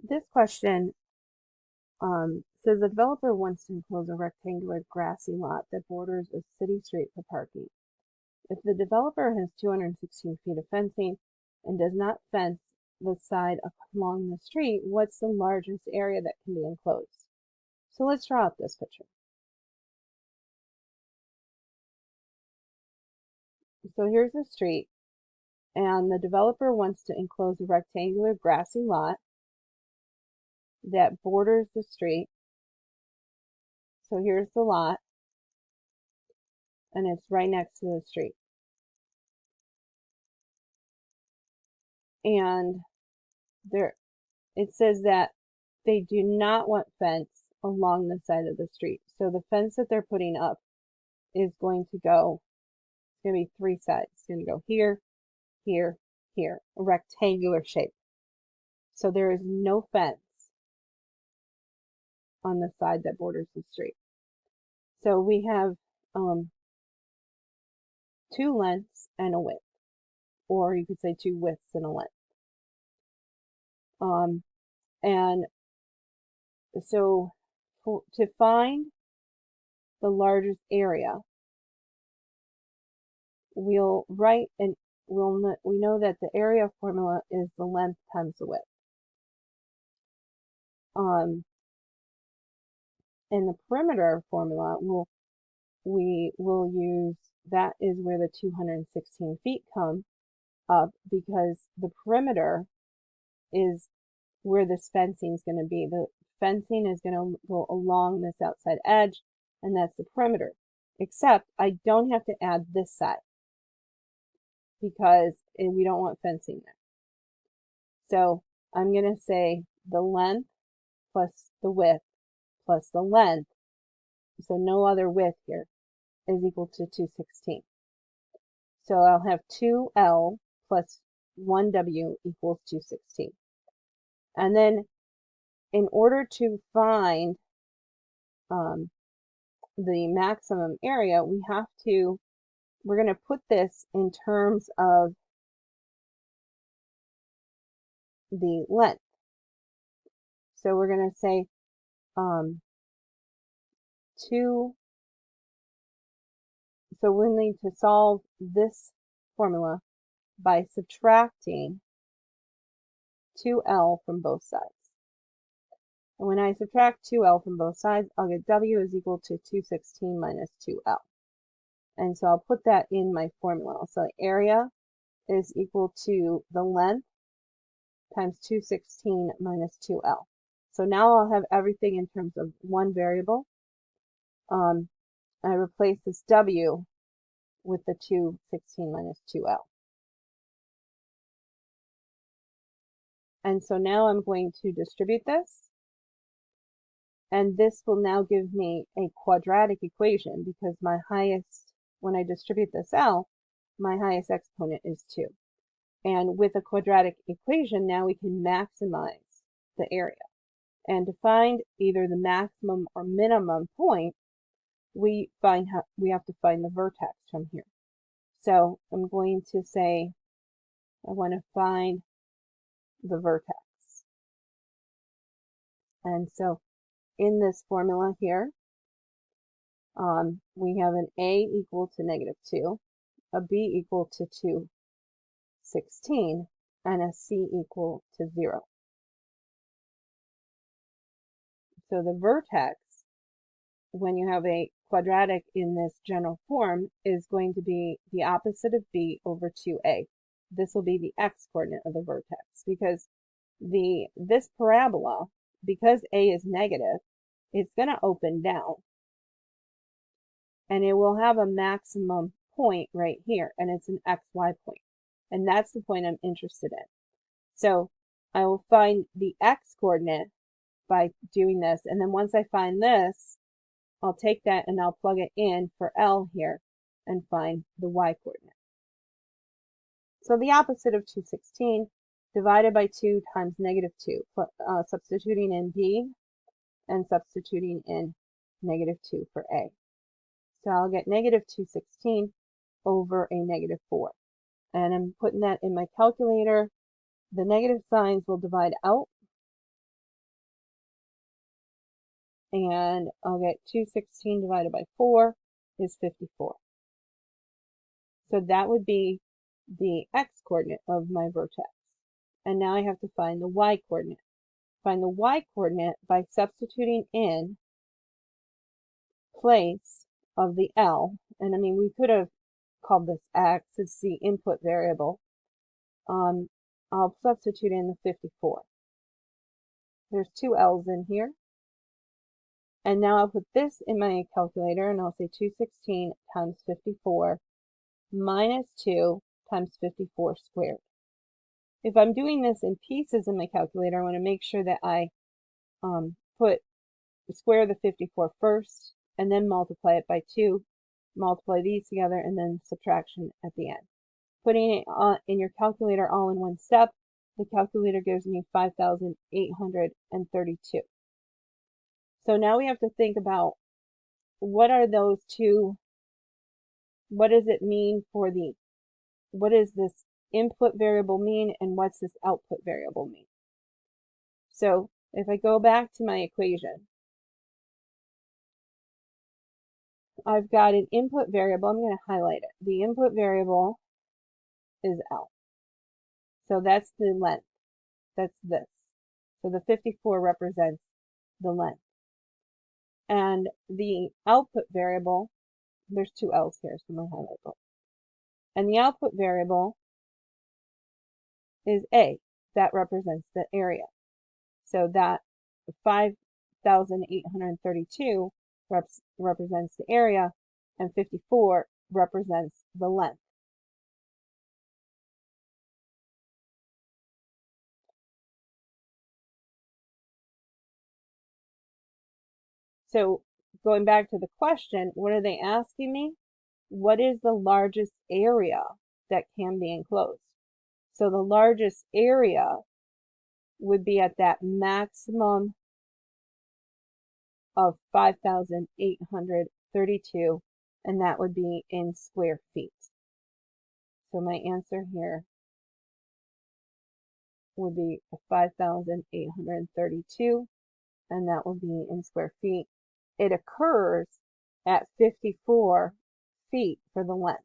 This question says the developer wants to enclose a rectangular grassy lot that borders a city street for parking. If the developer has 216 feet of fencing and does not fence the side along the street, what's the largest area that can be enclosed? So let's draw up this picture. So here's the street, and the developer wants to enclose a rectangular grassy lot that borders the street. So here's the lot, and it's right next to the street. And it says that they do not want fence along the side of the street. So the fence that they're putting up is going to be three sides. It's going to go here, here, here, a rectangular shape. So there is no fence on the side that borders the street. So we have two lengths and a width, or you could say two widths and a length. And so to find the largest area, we'll write and we know that the area formula is the length times the width. And the perimeter formula we will use, that is where the 216 feet come up, because the perimeter is where this fencing is going to be. The fencing is going to go along this outside edge, and that's the perimeter. Except I don't have to add this side because we don't want fencing there. So I'm going to say the length plus the width plus the length, so no other width here, is equal to 216. So I'll have 2L plus 1W equals 216. And then in order to find the maximum area, we're going to put this in terms of the length. So we're going to say 2. So we'll need to solve this formula by subtracting 2L from both sides. And when I subtract 2L from both sides, I'll get W is equal to 216 minus 2L. And so I'll put that in my formula. So the area is equal to the length times 216 minus 2L. So now I'll have everything in terms of one variable. I replace this W with the 216 minus 2L. And so now I'm going to distribute this. And this will now give me a quadratic equation, because my highest, when I distribute this out, my highest exponent is 2. And with a quadratic equation, now we can maximize the area. And to find either the maximum or minimum point, we have to find the vertex from here. So I'm going to say I want to find the vertex. And so in this formula here, we have an A equal to -2, a B equal to 216, and a C equal to 0. So the vertex, when you have a quadratic in this general form, is going to be the opposite of B over 2A. This will be the x-coordinate of the vertex, because this parabola, because A is negative, it's going to open down. And it will have a maximum point right here, and it's an xy point. And that's the point I'm interested in. So I will find the x-coordinate by doing this, and then once I find this, I'll take that and I'll plug it in for L here and find the y-coordinate. So the opposite of 216 divided by 2 times -2, substituting in B and substituting in -2 for A. So I'll get -216 over a -4. And I'm putting that in my calculator. The negative signs will divide out, and I'll get 216 divided by 4 is 54. So that would be the x-coordinate of my vertex. And now I have to find the y-coordinate. Find the y-coordinate by substituting in place of the L. And I mean, we could have called this x. It's the input variable. I'll substitute in the 54. There's two L's in here. And now I'll put this in my calculator, and I'll say 216 times 54 minus 2 times 54 squared. If I'm doing this in pieces in my calculator, I want to make sure that I square the 54 first, and then multiply it by 2, multiply these together, and then subtraction at the end. Putting it in your calculator all in one step, the calculator gives me 5,832. So now we have to think about what are those two, what does it mean for what does this input variable mean, and what's this output variable mean? So if I go back to my equation, I've got an input variable. I'm going to highlight it. The input variable is L. So that's the length. That's this. So the 54 represents the length. And the output variable, there's two L's here, so I'm going to highlight both. And the output variable is A. That represents the area. So that 5,832 represents the area, and 54 represents the length. So going back to the question, what are they asking me? What is the largest area that can be enclosed? So the largest area would be at that maximum of 5,832, and that would be in square feet. So my answer here would be 5,832, and that would be in square feet. It occurs at 54 feet for the length.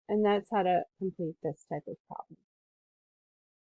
And that's how to complete this type of problem.